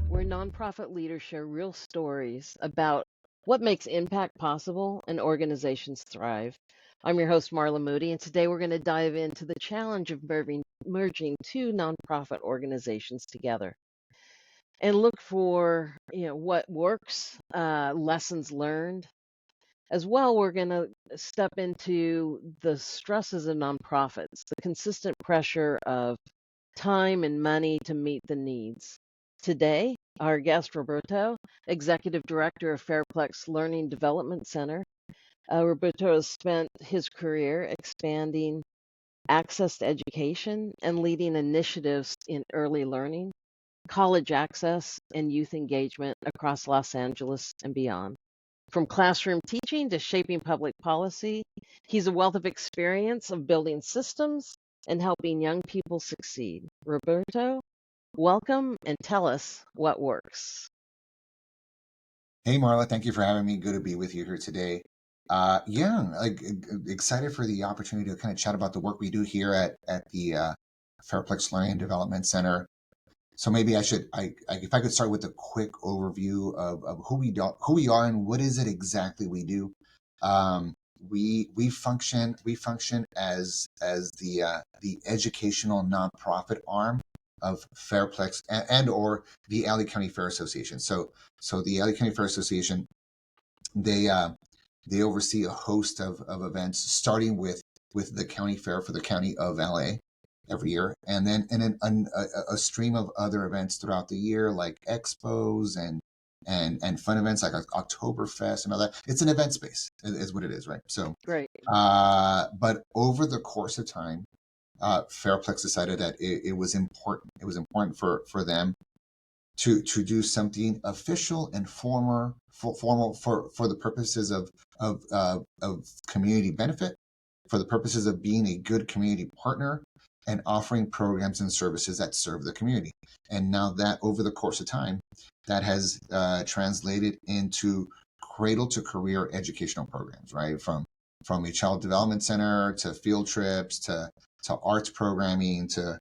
where nonprofit leaders share real stories about what makes impact possible and organizations thrive. I'm your host, Marla Moody, and today we're going to dive into the challenge of merging two nonprofit organizations together and look for what works, lessons learned. As well, we're going to step into the stresses of nonprofits, the consistent pressure of time and money to meet the needs. Today, our guest, Roberto, Executive Director of Fairplex Learning Development Center. Roberto has spent his career expanding access to education and leading initiatives in early learning, college access, and youth engagement across Los Angeles and beyond. From classroom teaching to shaping public policy, he's a wealth of experience of building systems and helping young people succeed. Roberto, welcome and tell us what works. Hey, Marla, thank you for having me. Good to be with you here today. Excited for the opportunity to kind of chat about the work we do here at the Fairplex Learning Development Center. So maybe if I could start with a quick overview of who we are and what is it exactly we do. We function as the educational nonprofit arm of Fairplex and or the LA County Fair Association. So the LA County Fair Association, they oversee a host of events, starting with the county fair for the county of LA every year, and then a stream of other events throughout the year, like expos and fun events like Oktoberfest and all that. It's an event space, is what it is, right? So Great. But over the course of time, Fairplex decided that it was important. It was important for them to do something official and formal for the purposes of community benefit, for the purposes of being a good community partner and offering programs and services that serve the community. And now that over the course of time, that has translated into cradle to career educational programs, right? From a child development center to field trips to arts programming to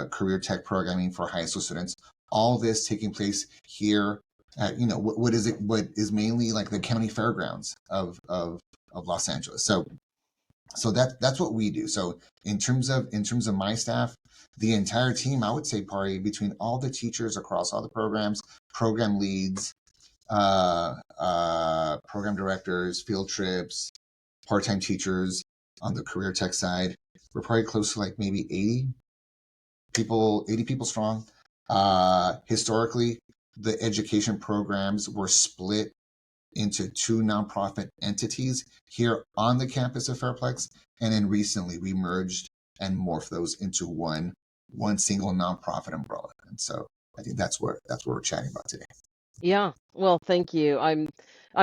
career tech programming for high school students. All this taking place here at, what is mainly like the county fairgrounds of Los Angeles. So that's what we do. So in terms of my staff, the entire team, I would say probably between all the teachers across all the programs, program leads, program directors, field trips, part-time teachers on the career tech side, we're probably close to like maybe 80 people strong. Historically, the education programs were split into two nonprofit entities here on the campus of Fairplex, and then recently we merged and morphed those into one single nonprofit umbrella. And so I think that's what we're chatting about today. Yeah. Well, thank you. I'm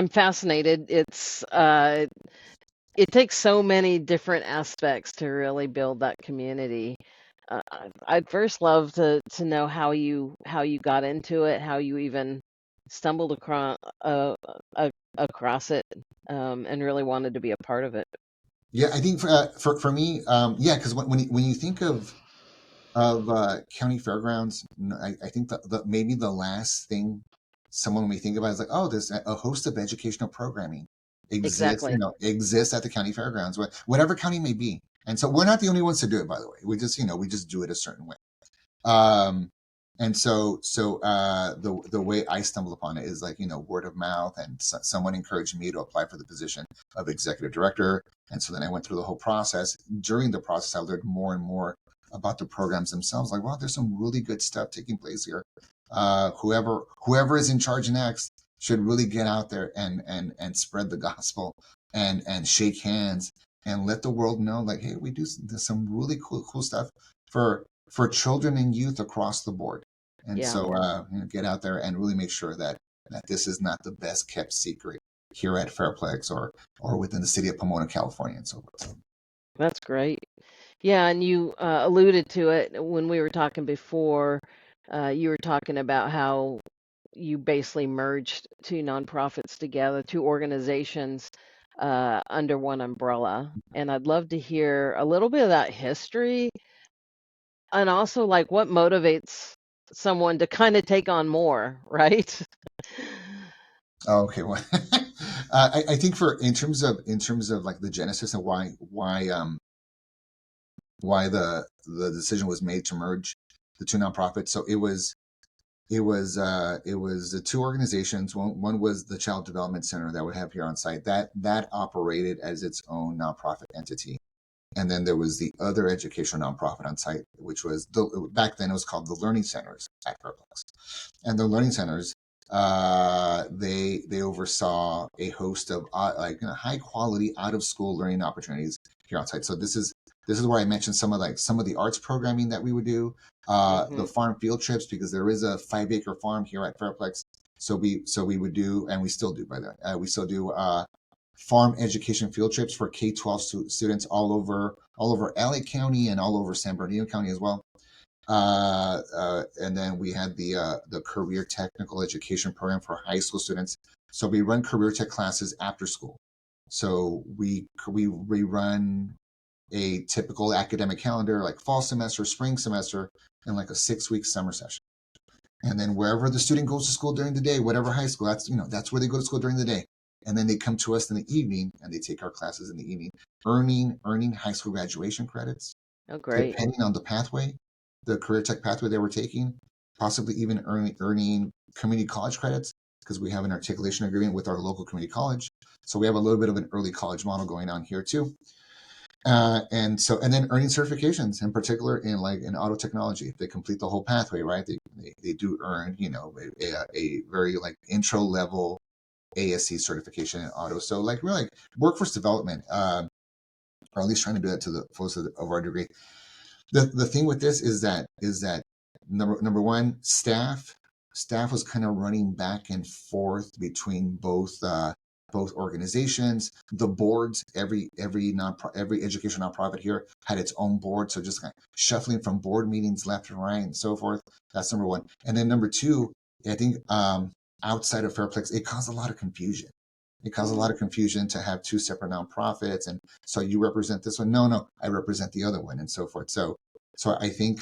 fascinated. It takes so many different aspects to really build that community. I'd first love to know how you got into it, how you even stumbled across it, and really wanted to be a part of it. Yeah, I think for me, because when you think of county fairgrounds, I think that maybe the last thing someone may think about is like, oh, there's a host of educational programming Exactly. exists at the county fairgrounds, whatever county may be. And so we're not the only ones to do it, by the way. We just do it a certain way. And so the way I stumbled upon it is like, word of mouth, and someone encouraged me to apply for the position of executive director. And so then I went through the whole process. During the process, I learned more and more about the programs themselves. Like, wow, there's some really good stuff taking place here. Whoever is in charge next should really get out there and spread the gospel and shake hands and let the world know, like, hey, we do some really cool stuff for children and youth across the board. And Yeah. so get out there and really make sure that this is not the best kept secret here at Fairplex or within the city of Pomona, California, and so forth. That's great. Yeah, and you alluded to it when we were talking before. You were talking about how you basically merged two nonprofits together, two organizations under one umbrella. And I'd love to hear a little bit of that history and also like what motivates someone to kind of take on more, right? Oh, okay, well, I think for in terms of like the genesis and why the decision was made to merge the two nonprofits. So it was the two organizations. One was the Child Development Center that we have here on site that operated as its own nonprofit entity, and then there was the other educational nonprofit on site, which was back then it was called the Learning Centers at Fairplex. And the Learning Centers, they oversaw a host of high quality out of school learning opportunities here on site. So this is where I mentioned some of the arts programming that we would do, Hmm. the farm field trips, because there is a 5 acre farm here at Fairplex. So we would do, and we still do, by the way, we still do farm education field trips for K-12 students all over LA County and all over San Bernardino County as well. And then we had the career technical education program for high school students. So we run career tech classes after school. So we run a typical academic calendar, like fall semester, spring semester, and like a 6 week summer session. And then wherever the student goes to school during the day, whatever high school, that's where they go to school during the day. And then they come to us in the evening and they take our classes in the evening, earning high school graduation credits, Oh, great. depending on the pathway, the career tech pathway they were taking, possibly even earning community college credits, because we have an articulation agreement with our local community college. So we have a little bit of an early college model going on here too. And then earning certifications, in particular in auto technology. If they complete the whole pathway, right, they do earn, a very like intro level ASC certification in auto. So like we're like workforce development, or at least trying to do that to the fullest of our degree. The thing with this is that number one, staff was kind of running back and forth between both organizations. The boards, every education nonprofit here had its own board, so just kind of shuffling from board meetings left and right and so forth. That's number one. And then number two, I think outside of Fairplex, it caused a lot of confusion. It caused a lot of confusion to have two separate nonprofits, and so you represent this one. No, I represent the other one, and so forth. So I think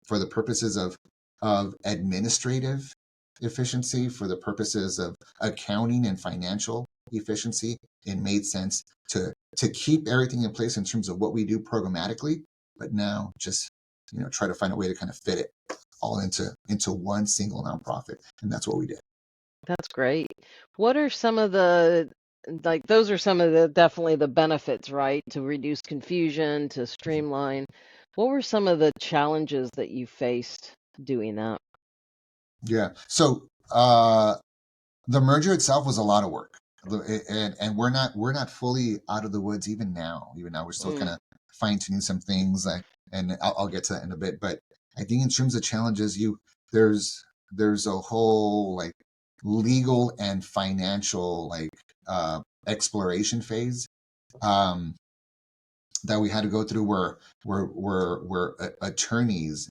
for the purposes of administrative efficiency, for the purposes of accounting and financial efficiency, it made sense to keep everything in place in terms of what we do programmatically, but now just try to find a way to kind of fit it all into one single nonprofit, and that's what we did. That's great. What are some of the, like, those are some of the definitely the benefits, right? To reduce confusion, to streamline. What were some of the challenges that you faced doing that? Yeah. So the merger itself was a lot of work, and we're not fully out of the woods even now. Even now, we're still kind Mm, of fine tuning some things, and I'll get to that in a bit. But I think in terms of challenges, there's a whole like legal and financial exploration phase um, that we had to go through, where attorneys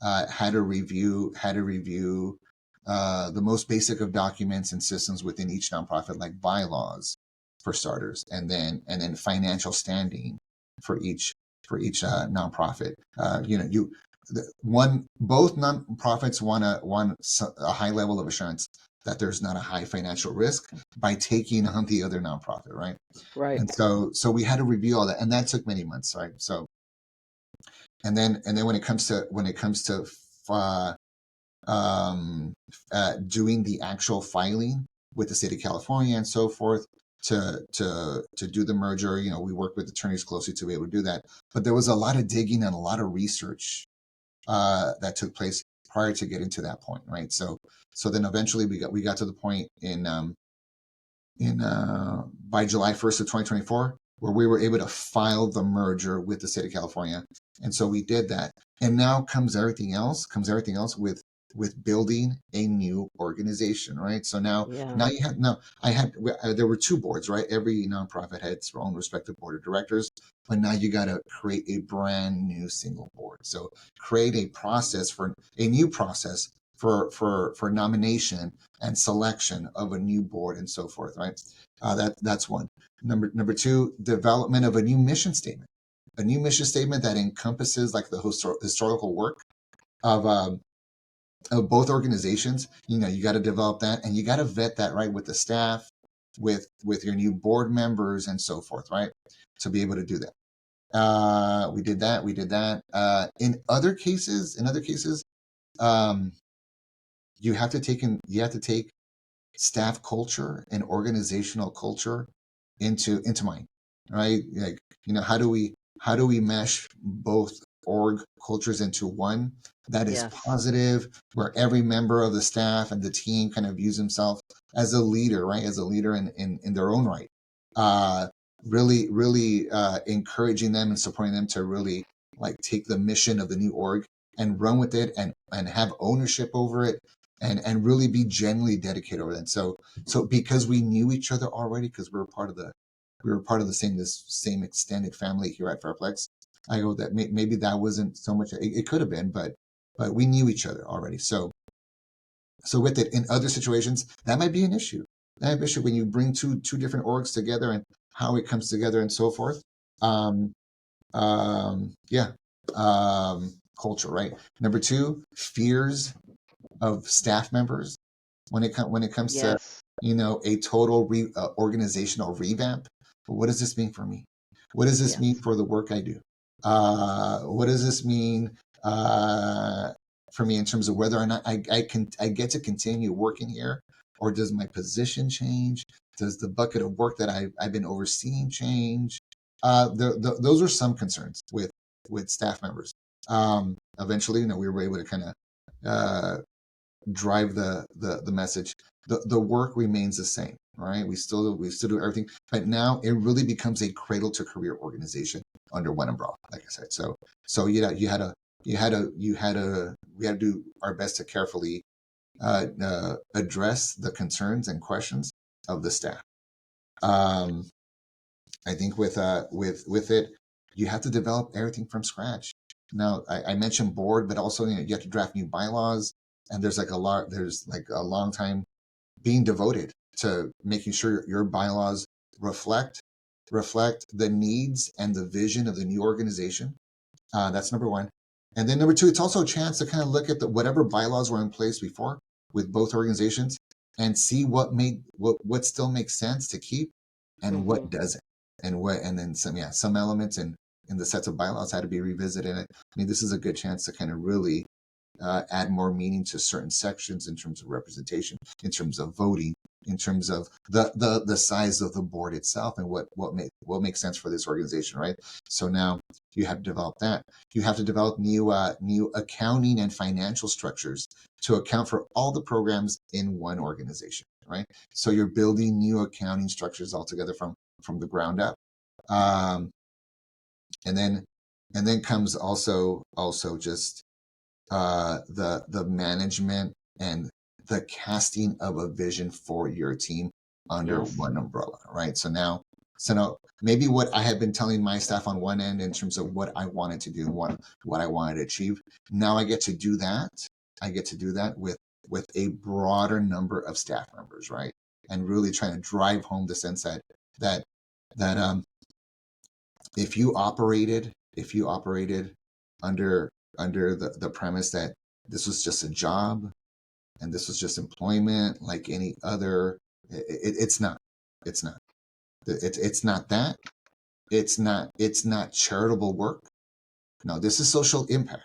had to review the most basic of documents and systems within each nonprofit, like bylaws for starters, and then financial standing for each nonprofit. Both nonprofits want a high level of assurance that there's not a high financial risk by taking on the other nonprofit, right? right. And so we had to review all that, and that took many months, right? So and then when it comes to uh, doing the actual filing with the state of California and so forth to do the merger, we work with attorneys closely to be able to do that. But there was a lot of digging and a lot of research that took place prior to getting to that point, right? So then eventually we got to the point in by July 1st of 2024, where we were able to file the merger with the state of California. And so we did that. And now comes everything else with building a new organization, right? So now Yeah. you have now I had there were two boards, right? Every nonprofit had its own respective board of directors, but now you got to create a brand new single board. So create a new process for nomination and selection of a new board and so forth, right? That's one. Number two, development of a new mission statement, that encompasses like the historical work of of both organizations. You got to develop that, and you got to vet that, right, with the staff, with your new board members and so forth, right, to be able to do that. We did that. In other cases, um, you have to take staff culture and organizational culture into mind, right? Like, how do we mesh both org cultures into one that is Yes. positive, where every member of the staff and the team kind of views himself as a leader, right? As a leader in their own right. Uh, really encouraging them and supporting them to really like take the mission of the new org and run with it, and have ownership over it, and really be genuinely dedicated over it. So because we knew each other already, because we were part of the same extended family here at Fairplex. I go that maybe that wasn't so much. It could have been, but we knew each other already. So with it, in other situations, that might be an issue. That might be an issue when you bring two different orgs together, and how it comes together and so forth. Um, yeah. Culture, right? Number two, fears of staff members when it comes to Yes. a total organizational revamp. What does this mean for me? What does this mean Yes. for the work I do? What does this mean uh, for me in terms of whether or not I get to continue working here, or does my position change? Does the bucket of work that I've been overseeing change? Those are some concerns with staff members. Eventually, we were able to kind of uh, drive the message. The work remains the same, right? We still do everything, but now it really becomes a cradle to career organization under one umbrella, like I said. So we had to do our best to carefully address the concerns and questions of the staff. um I think with it, you have to develop everything from scratch. Now, I mentioned board, but also you have to draft new bylaws, and there's like a long time being devoted to making sure your bylaws reflect reflect the needs and the vision of the new organization. That's number one. And then number two, it's also a chance to kind of look at whatever bylaws were in place before with both organizations, and see what still makes sense to keep and Mm-hmm. what doesn't. And then some elements in the sets of bylaws had to be revisited. I mean, this is a good chance to kind of really add more meaning to certain sections in terms of representation, in terms of voting, in terms of the size of the board itself, and what makes sense for this organization, right? So now you have to develop that. You have to develop new accounting and financial structures to account for all the programs in one organization, right? So you're building new accounting structures altogether from the ground up. Um, and then comes also just the management and the casting of a vision for your team under Yes. one umbrella, right? So now maybe what I had been telling my staff on one end in terms of what I wanted to do, what I wanted to achieve, now I get to do that. I get to do that with a broader number of staff members, right? And really trying to drive home the sense that that if you operated under the premise that this was just a job and this was just employment like any other, it's not. It's not. It's not that. It's not charitable work. No, this is social impact.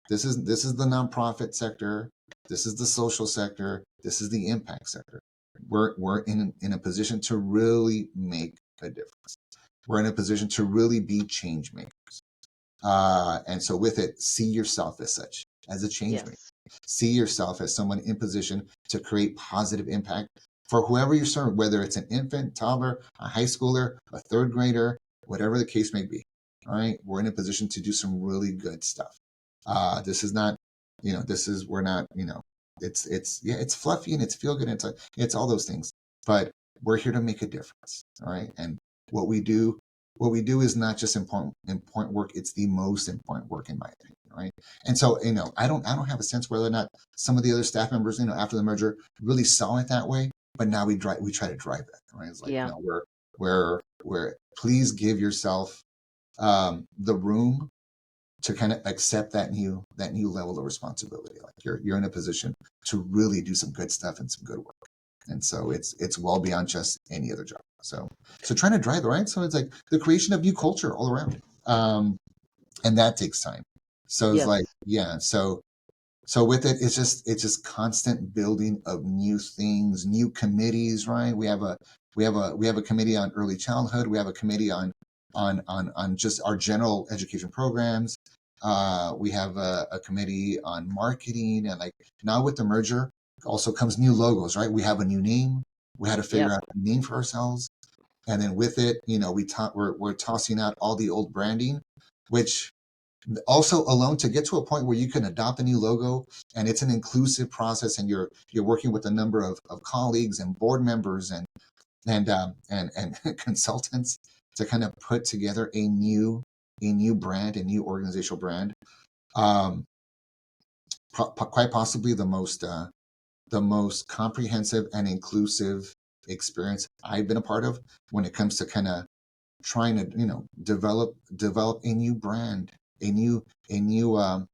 This is the nonprofit sector. This is the social sector. This is the impact sector. We're in a position to really make a difference. We're in a position to really be change makers. And so with it, see yourself as such, as a change maker. Yes. See yourself as someone in position to create positive impact for whoever you're serving, whether it's an infant, toddler, a high schooler, a third grader, whatever the case may be. All right. We're in a position to do some really good stuff. This is not, we're not, it's fluffy and it's feel good. It's all those things, but we're here to make a difference. All right. And what we do what we do is not just important work, it's the most important work in my opinion, right? And so I don't have a sense whether or not some of the other staff members, after the merger, really saw it that way, but now we try to drive that, right? It's like, Yeah. we're please give yourself the room to kind of accept that new level of responsibility. Like you're in a position to really do some good stuff and some good work. And so it's well beyond just any other job. So trying to drive, right? So it's like the creation of new culture all around. And that takes time. So it's like, Yes. yeah. So with it, it's just constant building of new things, new committees, right? We have a committee on early childhood. We have a committee on just our general education programs. We have a committee on marketing, and like now with the merger also comes new logos, right? We have a new name. We had to figure Yep. out a name for ourselves, and then with it, we're tossing out all the old branding, which also alone to get to a point where you can adopt a new logo and it's an inclusive process, and you're working with a number of colleagues and board members and consultants to kind of put together a new brand, a new organizational brand. um, Quite possibly the most comprehensive and inclusive experience I've been a part of when it comes to kind of trying to develop a new brand, a new a new a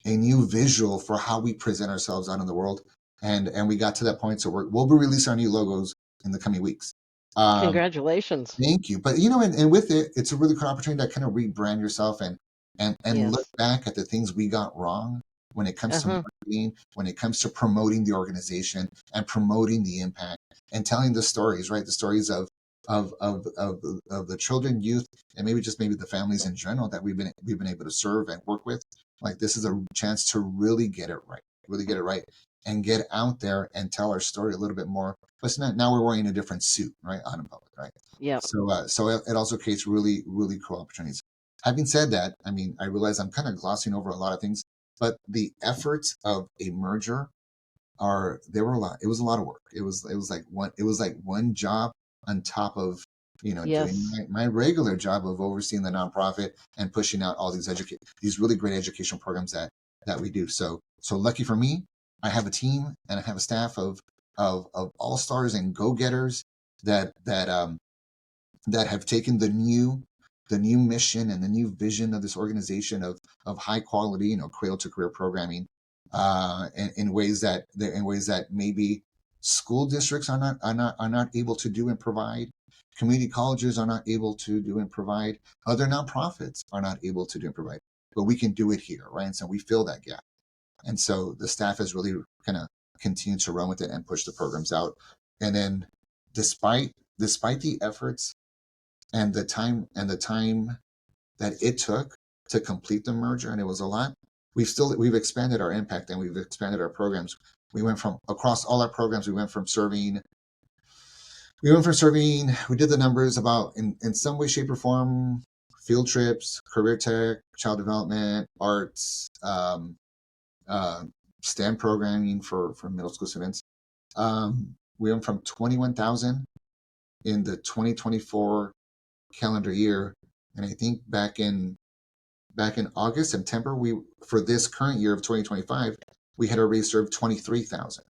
new visual for how we present ourselves out in the world. And we got to that point, so we'll be releasing our new logos in the coming weeks. um Congratulations. Thank you. But and with it, it's a really cool opportunity to kind of rebrand yourself and look Yes. back at the things we got wrong when it comes to Uh-huh. marketing, when it comes to promoting the organization and promoting the impact and telling the stories, right? The stories of the children, youth, and maybe the families in general that we've been able to serve and work with. Like this is a chance to really get it right, and get out there and tell our story a little bit more. But it's not, now we're wearing a different suit, right, out in public, right? Yep. So it also creates really, really cool opportunities. Having said that, I mean, I realize I'm kind of glossing over a lot of things, but the efforts of a merger they were a lot. It was a lot of work. It was like one job on top of doing Yes. my regular job of overseeing the nonprofit and pushing out all these really great educational programs that we do. So lucky for me, I have a team and I have a staff of all stars and go getters that have taken the new mission and the new vision of this organization of high quality, cradle to career programming, in ways that maybe school districts are not able to do and provide, community colleges are not able to do and provide, other nonprofits are not able to do and provide, but we can do it here, right? And so we fill that gap. And so the staff has really kind of continued to run with it and push the programs out. And then despite the efforts and the time that it took to complete the merger, and it was a lot, we've expanded our impact and we've expanded our programs. We went from across all our programs, we did the numbers about in some way, shape, or form, field trips, career tech, child development, arts, uh, STEM programming for middle school students. We went from 21,000 in the 2024 calendar year, and I think back in August, September, we for this current year of 2025, we had already served 23,000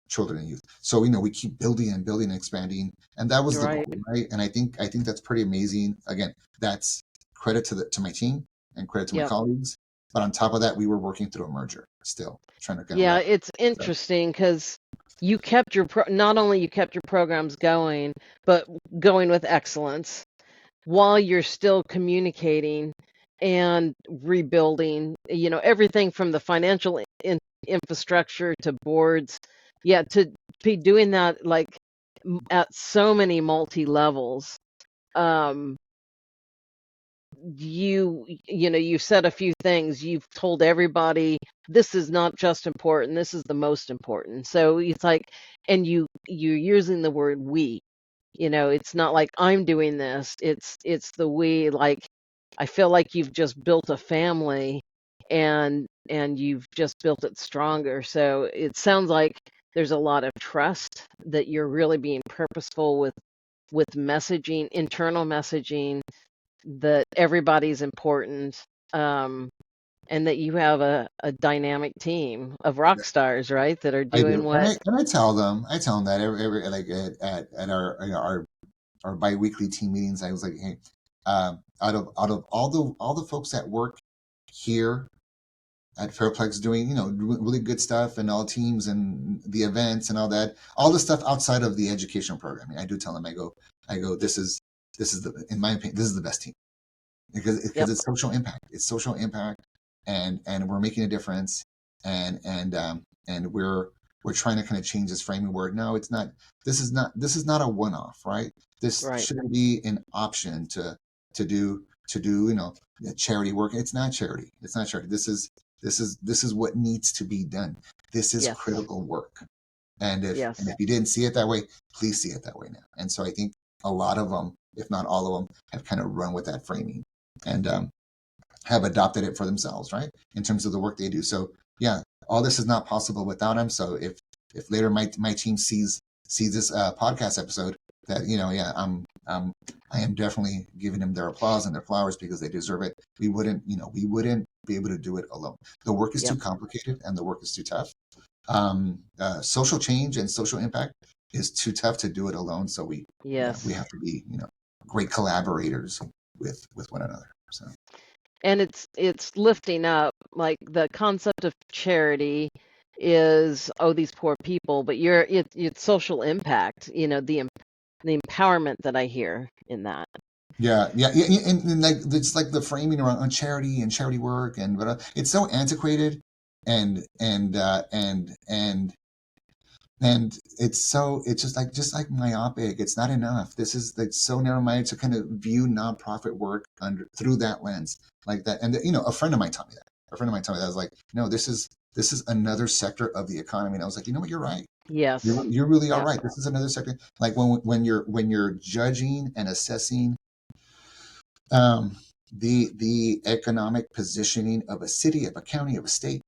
children and youth. So we keep building and building and expanding, and that was the Right. goal, right? And I think that's pretty amazing. Again, that's credit to my team and credit to my Yep. colleagues. But on top of that, we were working through a merger, still trying to kind of Yeah, wrap it's it up. interesting because not only you kept your programs going, but going with excellence while you're still communicating and rebuilding, everything from the financial infrastructure to boards. Yeah, to be doing that like at so many multi levels. Um, you said a few things. You've told everybody this is not just important, this is the most important. So it's like, and you're using the word we. It's not like I'm doing this, it's the we. Like, I feel like you've just built a family, and you've just built it stronger. So it sounds like there's a lot of trust, that you're really being purposeful with messaging, internal messaging, that everybody's important, um, and that you have a dynamic team of rock stars, right, that are I doing do, and what. I tell them that every like at our biweekly team meetings. I was like, hey, out of all the folks that work here at Fairplex doing, really good stuff and all teams and the events and all that, all the stuff outside of the educational programming. I do tell them, I go, in my opinion, this is the best team because Yep. it's social impact. It's social impact, and we're making a difference, and we're trying to kind of change this framing where no, it's not. This is not a one-off, right? This Right. shouldn't be an option to do charity work. It's not charity. It's not charity. This is what needs to be done. This is Yes. critical work. And if Yes. you didn't see it that way, please see it that way now. And so I think a lot of them, if not all of them, have kind of run with that framing and have adopted it for themselves, right? In terms of the work they do. So yeah, all this is not possible without them. So if later my team sees this podcast episode, that I am definitely giving them their applause and their flowers because they deserve it. We wouldn't be able to do it alone. The work is too complicated and the work is too tough. Social change and social impact is too tough to do it alone. So we have to be great collaborators with one another. So. And it's lifting up, like the concept of charity is, oh, these poor people, but it's social impact, the empowerment that I hear in that. Yeah, and like it's like the framing around on charity and charity work, and but it's so antiquated, and it's just like myopic. It's not enough. This is like so narrow-minded to kind of view nonprofit work through that lens, like that. And a friend of mine taught me that. I was like, no, this is another sector of the economy. And I was like, you know what, you're right. Yes, you really are right. This is another sector. Like when you're judging and assessing the economic positioning of a city, of a county, of a state,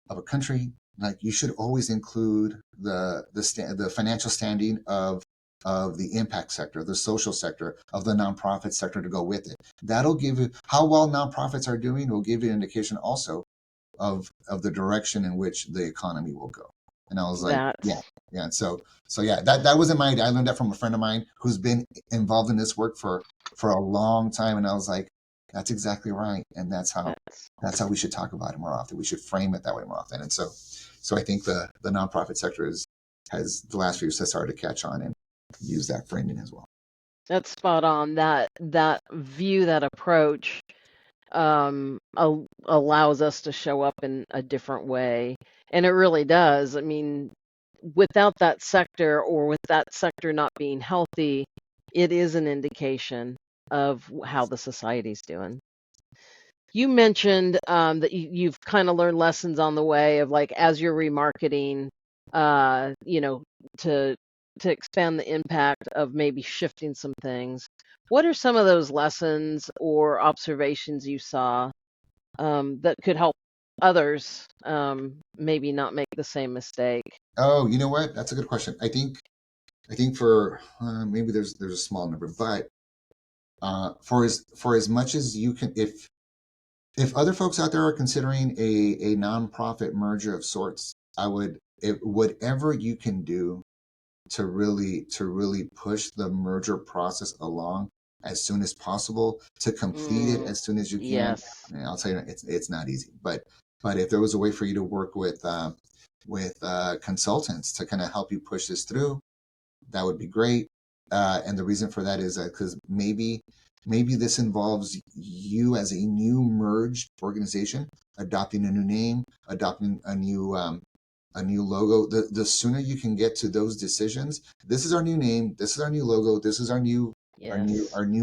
of a country, like you should always include the financial standing of the impact sector, the social sector, of the nonprofit sector to go with it. That'll give you how well nonprofits are doing. Will give you an indication also of the direction in which the economy will go. And I was like, yeah. So yeah, that wasn't my idea. I learned that from a friend of mine who's been involved in this work for a long time, and I was like, that's exactly right, and that's how we should talk about it more often. We should frame it that way more often. And so I think the nonprofit sector has the last few years has started to catch on and use that framing as well. That's spot on. That view, that approach allows us to show up in a different way, and it really does. I mean, without that sector, or with that sector not being healthy, it is an indication of how the society's doing. You mentioned that you've kind of learned lessons on the way of, like, as you're remarketing, to expand the impact of maybe shifting some things. What are some of those lessons or observations you saw that could help others maybe not make the same mistake? Oh, you know what? That's a good question. I think for maybe there's a small number, but for as much as you can, if other folks out there are considering a nonprofit merger of sorts, whatever you can do to really push the merger process along as soon as possible, to complete it as soon as you can. Yes. And I'll tell you, it's not easy, but if there was a way for you to work with consultants to kind of help you push this through, that would be great. And the reason for that is because maybe this involves you as a new merged organization adopting a new name, adopting a new logo. The sooner you can get to those decisions, this is our new name, this is our new logo, this is our new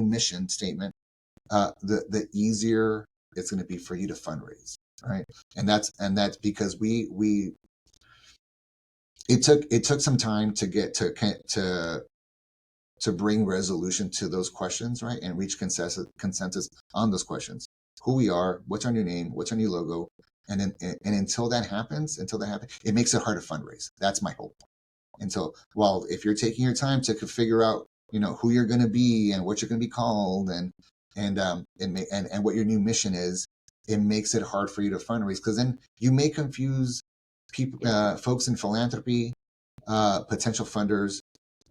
mission statement, the easier it's going to be for you to fundraise, right? And that's because it took some time to get to bring resolution to those questions, right? And reach consensus on those questions. Who we are, what's our new name, what's our new logo, and until that happens, it makes it hard to fundraise. That's my hope. If you're taking your time to figure out, who you're going to be and what you're going to be called, and what your new mission is, it makes it hard for you to fundraise, because then you may confuse people, folks in philanthropy, potential funders,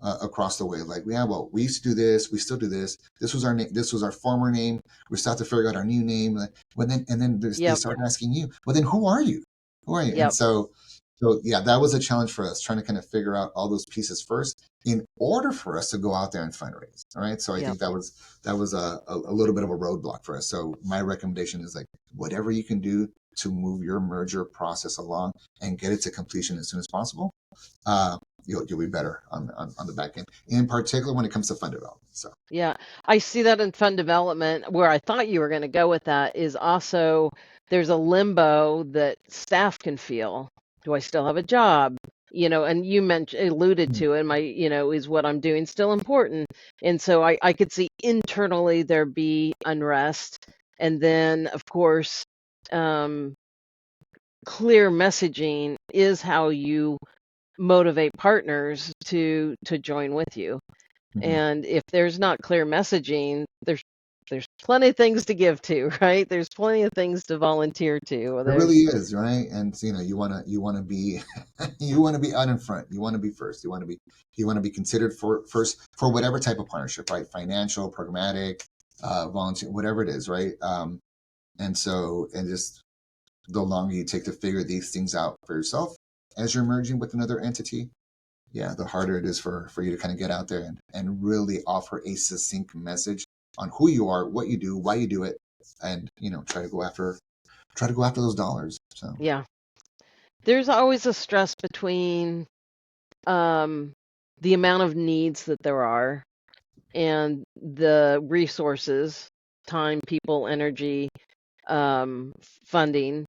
across the way. Like, yeah, well, we used to do this, we still do this. This was our name. This was our former name. We still have to figure out our new name. Like, but then, and then they Yep. start asking you, well, then who are you? Who are you? And Yep. so yeah, that was a challenge for us, trying to kind of figure out all those pieces first in order for us to go out there and fundraise. All right. So I Yep. think that was a little bit of a roadblock for us. So my recommendation is like, whatever you can do to move your merger process along and get it to completion as soon as possible. You'll be better on the back end, in particular when it comes to fund development. So Yeah, I see that in fund development. Where I thought you were going to go with that is also there's a limbo that staff can feel. Do I still have a job? And you mentioned, alluded to it, is what I'm doing still important? And so I could see internally there be unrest. And then, of course, um, clear messaging is how you motivate partners to join with you. mhm. And if there's not clear messaging, there's plenty of things to give to, right? There's plenty of things to volunteer to. It really is, right? And you wanna be you wanna be out in front. You wanna be first. You wanna be considered for first for whatever type of partnership, right? Financial, programmatic, volunteer, whatever it is, right? And just the longer you take to figure these things out for yourself as you're merging with another entity, yeah, the harder it is for you to kind of get out there and really offer a succinct message on who you are, what you do, why you do it, and try to go after those dollars. So Yeah, there's always a stress between um, the amount of needs that there are and the resources, time, people, energy, funding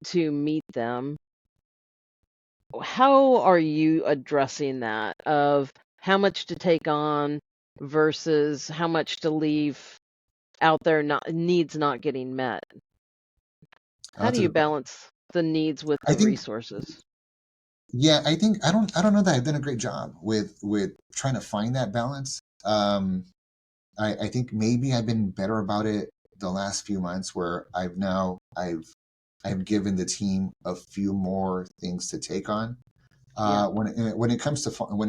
to meet them. How are you addressing that of how much to take on versus how much to leave out there needs not getting met? How that's do a you good point. balance the needs with I the think, resources? yeah, I don't know that I've done a great job with trying to find that balance. I think maybe I've been better about it the last few months, where I've given the team a few more things to take on. Yeah, When it comes to fund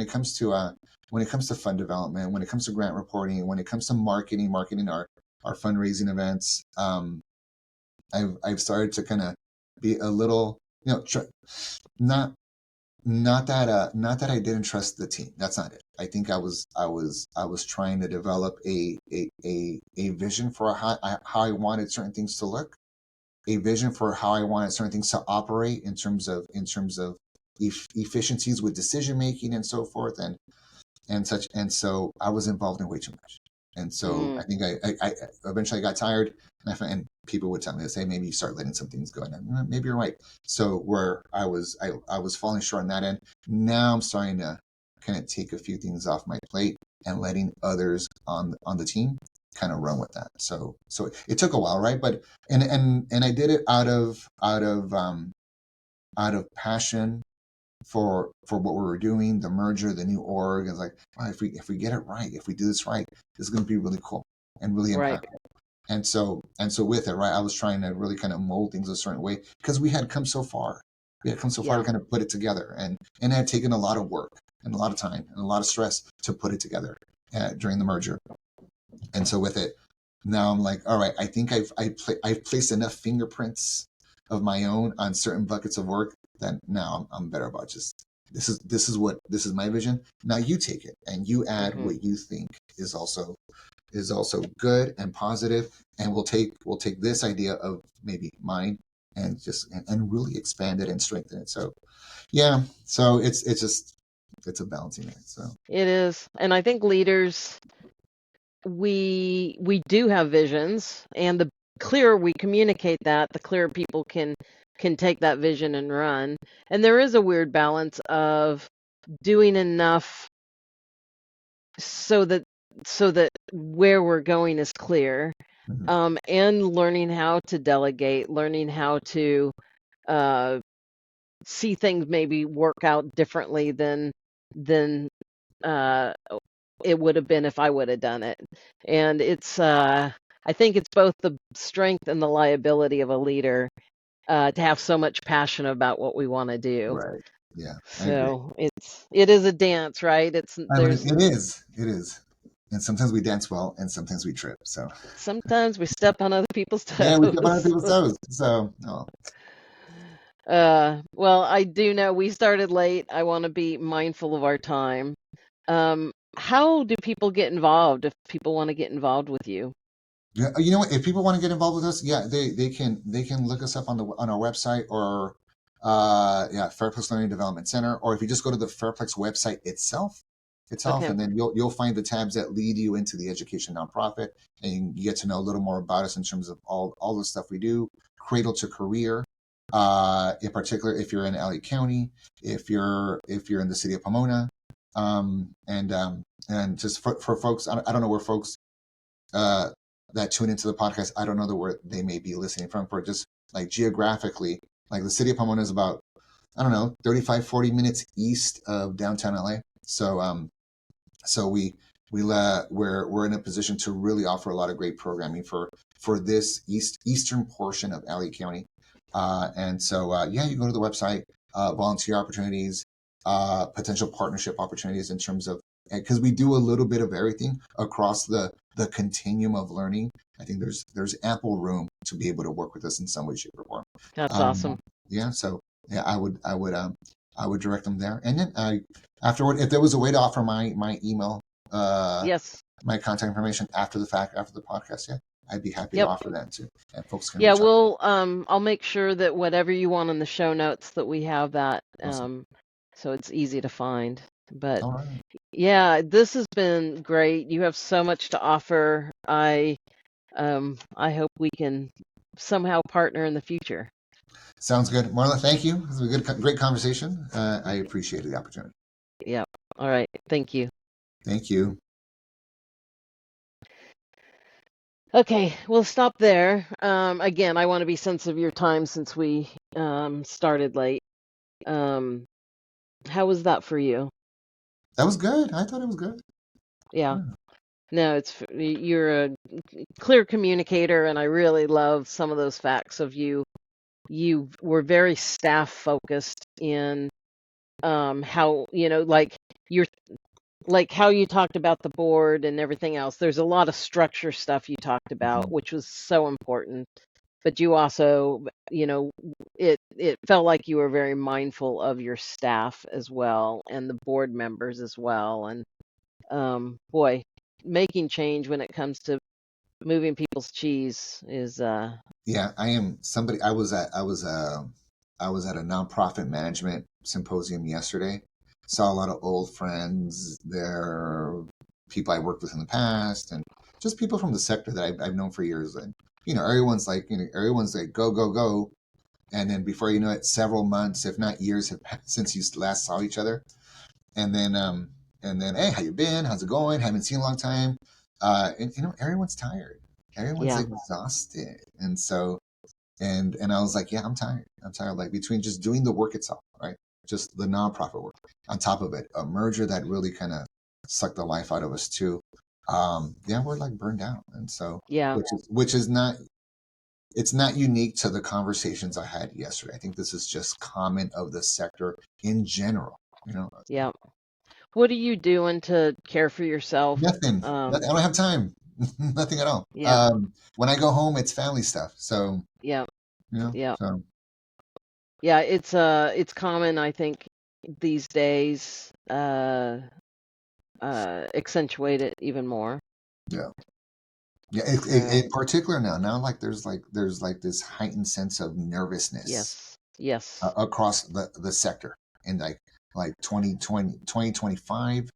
development, when it comes to grant reporting, when it comes to marketing our fundraising events, I've started to kind of be a little, not not that I didn't trust the team. That's not it. I think I was trying to develop a vision for how I wanted certain things to look, a vision for how I wanted certain things to operate in terms of efficiencies with decision making and so forth, and such. And so I was involved in way too much. And so I mm, think I eventually got tired, and people would tell me, say, maybe you start letting some things go. And maybe you're right. So where I was falling short on that end, now I'm starting to kind of take a few things off my plate and letting others on the team kind of run with that. So it took a while, right? But and I did it out of passion for what we were doing, the merger, the new org. It's like, wow, if we get it right, if we do this right, this is going to be really cool and really right. impactful. And so with it, right, I was trying to really kind of mold things a certain way, because we had come so far. We had come so far to Yeah, kind of put it together, and it had taken a lot of work and a lot of time and a lot of stress to put it together during the merger. And so with it, now I'm like, all right, I think I've placed enough fingerprints of my own on certain buckets of work that now I'm better about just, this is my vision. Now you take it and you add hmm what you think is also good and positive, and we'll take this idea of maybe mine and really expand it and strengthen it. So yeah, so it's a balancing act. So it is. And I think leaders, we do have visions, and the clearer we communicate that, the clearer people can take that vision and run. And there is a weird balance of doing enough so that where we're going is clear, mhm, and learning how to delegate, learning how to uh, see things maybe work out differently than uh, it would have been if I would have done it. And I think it's both the strength and the liability of a leader to have so much passion about what we want to do. right. Yeah, I agree. So it is a dance, right? It's I mean, there's it is, and sometimes we dance well, and sometimes we trip. So sometimes we step on other people's yeah, we step on other toes. people's toes. So oh, Well, I do know we started late. I want to be mindful of our time. How do people get involved if people want to get involved with you? yeah, you know what? If people want to get involved with us, yeah, they can look us up on our website or yeah, Fairplex Learning Development Center, or if you just go to the Fairplex website itself, Okay, and then you'll find the tabs that lead you into the education nonprofit, and you get to know a little more about us in terms of all the stuff we do, cradle to career. In particular, if you're in LA County, if you're in the city of Pomona, and just for folks, I don't know where folks uh, that tune into the podcast, I don't know where they may be listening from, for just like geographically, like the city of Pomona is about, I don't know, 35, 40 minutes east of downtown LA. So, so we're in a position to really offer a lot of great programming for this eastern portion of LA County. And so, yeah, you go to the website, volunteer opportunities, potential partnership opportunities in terms of, because we do a little bit of everything across the continuum of learning. I think there's ample room to be able to work with us in some way, shape, or form. that's awesome. Um, yeah, so yeah, I would direct them there, and then afterward, if there was a way to offer my email, uh, Yes. my contact information after the fact, after the podcast, yeah, I'd be happy to Yep. offer that too, and folks can Yeah, reach out. I'll make sure that whatever you want in the show notes that we have that Awesome. so it's easy to find. But All right. yeah, this has been great. You have so much to offer. I hope we can somehow partner in the future. Sounds good. Marla, thank you. This was a great conversation. I appreciated the opportunity. Yeah. All right. Thank you. Thank you. Okay, we'll stop there. Again, I want to be sensitive of your time since we started late. Um, how was that for you? That was good. I thought it was good. Yeah. Yeah. No, you're a clear communicator, and I really love some of those facts of you. You were very staff focused in how, like you're like how you talked about the board and everything else. There's a lot of structure stuff you talked about, Mhm. which was so important. But you also, it felt like you were very mindful of your staff as well and the board members as well. And boy, making change when it comes to moving people's cheese is Yeah, I am somebody. I was at a nonprofit management symposium yesterday. Saw a lot of old friends there, people I worked with in the past, and just people from the sector that I've known for years. And everyone's like go go go, and then before you know it, several months, if not years, have passed since you last saw each other. And then hey, how you been? How's it going? Haven't seen a long time. And everyone's tired. Everyone's yeah, exhausted, and so and I was like, yeah, I'm tired. I'm tired. Like between just doing the work itself, right? Just the nonprofit work. On top of it, a merger that really kind of sucked the life out of us too. Yeah, we're like burned out, and so yeah, which is not, it's not unique to the conversations I had yesterday. I think this is just common of the sector in general. You know, yeah. What are you doing to care for yourself? nothing. I don't have time. Nothing at all. Yeah, When I go home, it's family stuff. So yeah, yeah, so yeah. It's common, I think, these days. Accentuate it even more. yeah. Yeah, So in particular now like there's like this heightened sense of nervousness yes, yes. across the sector, and like 2025,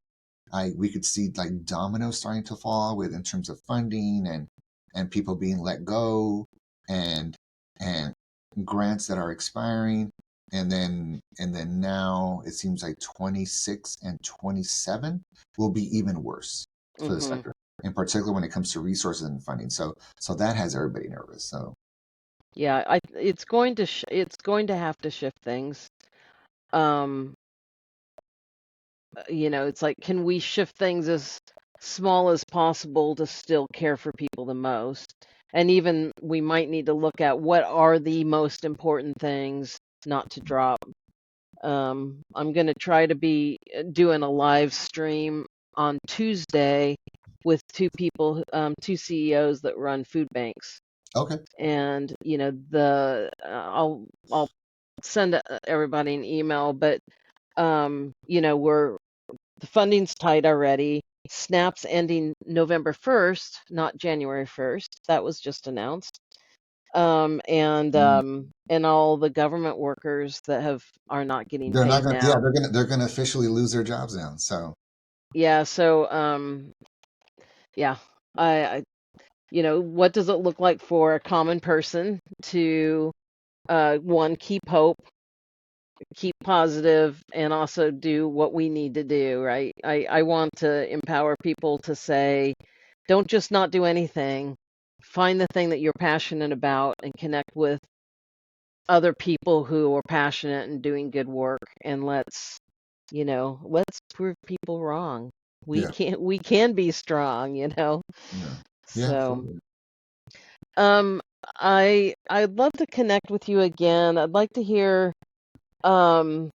we could see like dominoes starting to fall with in terms of funding and people being let go, and and grants that are expiring, and then now it seems like 26 and 27 will be even worse for the Hmm. sector, in particular when it comes to resources and funding. So that has everybody nervous. So Yeah, it's going to have to shift things. Um, it's like, can we shift things as small as possible to still care for people the most? And even we might need to look at what are the most important things not to drop. I'm going to try to be doing a live stream on Tuesday with two CEOs that run food banks. Okay. And I'll send everybody an email, but we're the funding's tight already. SNAP's ending November 1st, not January 1st. That was just announced. Mm. And all the government workers that are not getting They're not paid gonna. Yeah, now. they're gonna officially lose their jobs now. So Yeah, so yeah, I what does it look like for a common person to one, keep hope, keep positive, and also do what we need to do, right? I want to empower people to say, don't just not do anything. Find the thing that you're passionate about and connect with other people who are passionate and doing good work, and let's prove people wrong. yeah, We can be strong, yeah, yeah, for So sure. um I'd love to connect with you again. I'd like to hear um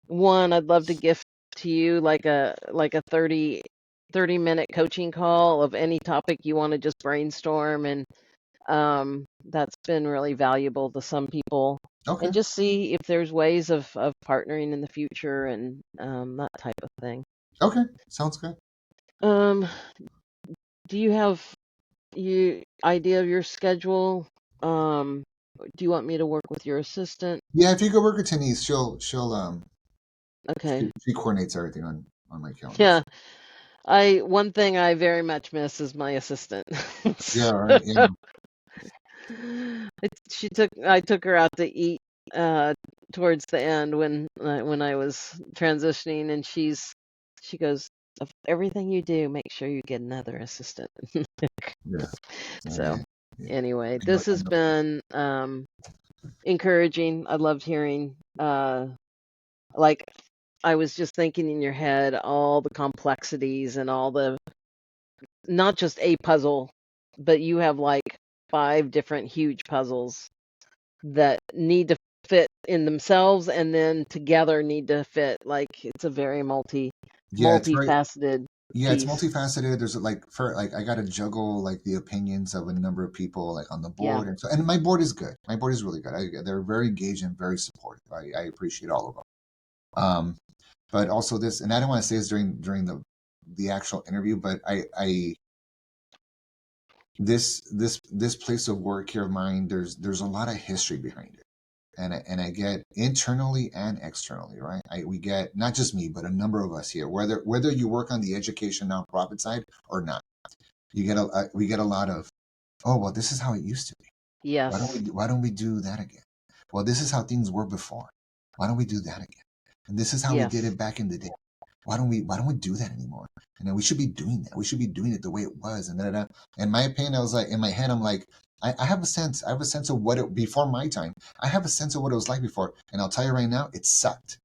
I'd love to gift to you like a 30-minute coaching call of any topic you want to just brainstorm, and that's been really valuable to some people, Okay, and just see if there's ways of partnering in the future, and that type of thing. okay, sounds good. Um, do you have you idea of your schedule? Um, do you want me to work with your assistant? Yeah, if you could work with Denise, she'll Okay. she coordinates everything on my calendars. Yeah. I One thing I very much miss is my assistant. Yeah, right. Yeah, I took her out to eat uh towards the end when I was transitioning, and she goes, of everything you do, make sure you get another assistant. yeah. So Yeah, yeah. anyway, I know, this I has know. been encouraging. I loved hearing like I was just thinking in your head all the complexities and all the, not just a puzzle, but you have like five different huge puzzles that need to fit in themselves, and then together need to fit. Like it's a very Yeah, it's very. multifaceted Yeah, it's piece. multifaceted. There's like I got to juggle like the opinions of a number of people like on the Yeah. board, and my board is good. My board is really good. They're very engaged and very supportive. I appreciate all of them. Um, but also this, and I don't want to say this during the actual interview, but I this place of work here of mine, there's a lot of history behind it, and I get internally and externally, right? We get not just me, but a number of us here, whether you work on the education nonprofit side or not, we get a lot of, oh well, this is how it used to be. Yes. Why don't we do that again? Well, this is how things were before. Why don't we do that again? And this is how we did Yes. it back in the day. Why don't we do that anymore? And then we should be doing that. We should be doing it the way it was. And da, da, da. In my opinion, I was like, in my head, I'm like, I have a sense. I have a sense of what it before my time. I have a sense of what it was like before. And I'll tell you right now, it sucked.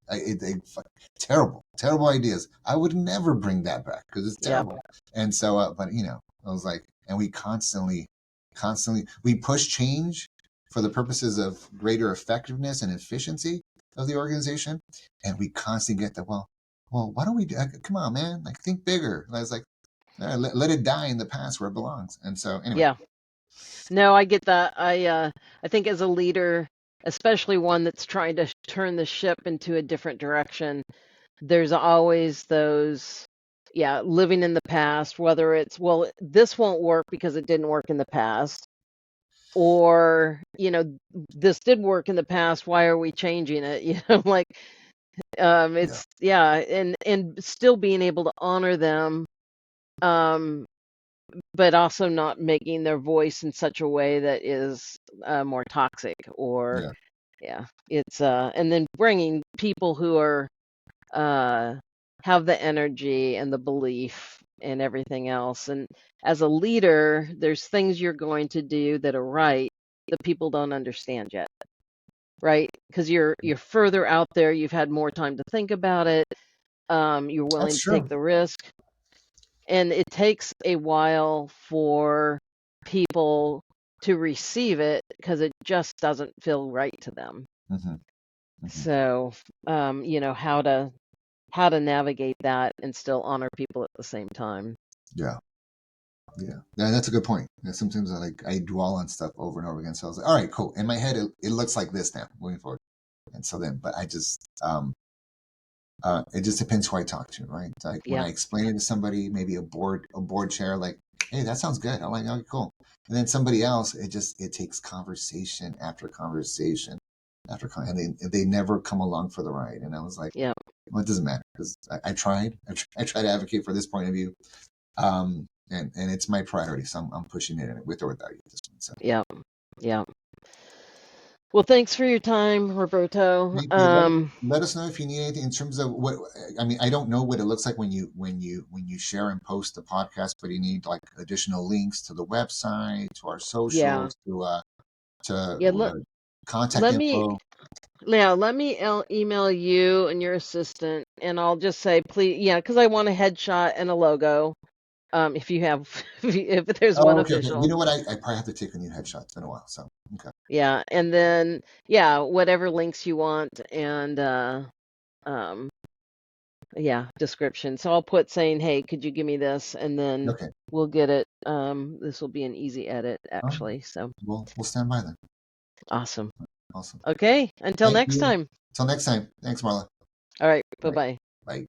Terrible, terrible ideas. I would never bring that back because it's Yeah. terrible. And so, but I was like, and we constantly, we push change for the purposes of greater effectiveness and efficiency of the organization. And we constantly get that, well, why don't we do, come on, man, like think bigger. I was like, let it die in the past where it belongs. And so anyway, Yeah. No, I get that. I think as a leader, especially one that's trying to turn the ship into a different direction, there's always those, yeah, living in the past, whether it's, well, this won't work because it didn't work in the past, or, this did work in the past, why are we changing it? Like, yeah, it's, yeah, and still being able to honor them, um, but also not making their voice in such a way that is more toxic, or, yeah, yeah, it's, and then bringing people who are, uh, have the energy and the belief and everything else. And as a leader, there's things you're going to do that are right that people don't understand yet, right? Because you're further out there, you've had more time to think about it, you're willing that's to take true. the risk, and it takes a while for people to receive it because it just doesn't feel right to them. Hmm. So, how to navigate that and still honor people at the same time. Yeah. Yeah, that's a good point. Sometimes I dwell on stuff over and over again. So I was like, all right, cool. In my head, it looks like this now moving forward. And so then, but I just it just depends who I talk to, right? Like when Yeah, I explain it to somebody, maybe a board chair, like, hey, that sounds good. I'm like, okay, cool. And then somebody else, it takes conversation after conversation and they never come along for the ride. And I was like, yeah, well, it doesn't matter because I tried. I tried to advocate for this point of view. And it's my priority, so I'm pushing it with or without you at this point. So yeah, yeah. Well, thanks for your time, Roberto. thank you. Let us know if you need anything in terms of what I mean. I don't know what it looks like when you share and post the podcast, but you need like additional links to the website, to our Yeah, socials, to yeah. contact Let me info. email you and your assistant, and I'll just say, please, yeah, because I want a headshot and a logo. If you have, if there's one Oh, okay, okay. You official. know what? I probably have to take a new headshot. It's been a while, so okay. Yeah, and then yeah, whatever links you want, and um, yeah, description. So I'll put saying, hey, could you give me this, and then Okay. we'll get it. This will be an easy edit, All right. actually. So We'll stand by then. awesome. Awesome. Okay, until Thank next you. time. Until next time. Thanks, Marla. All right, bye All right. bye. Bye.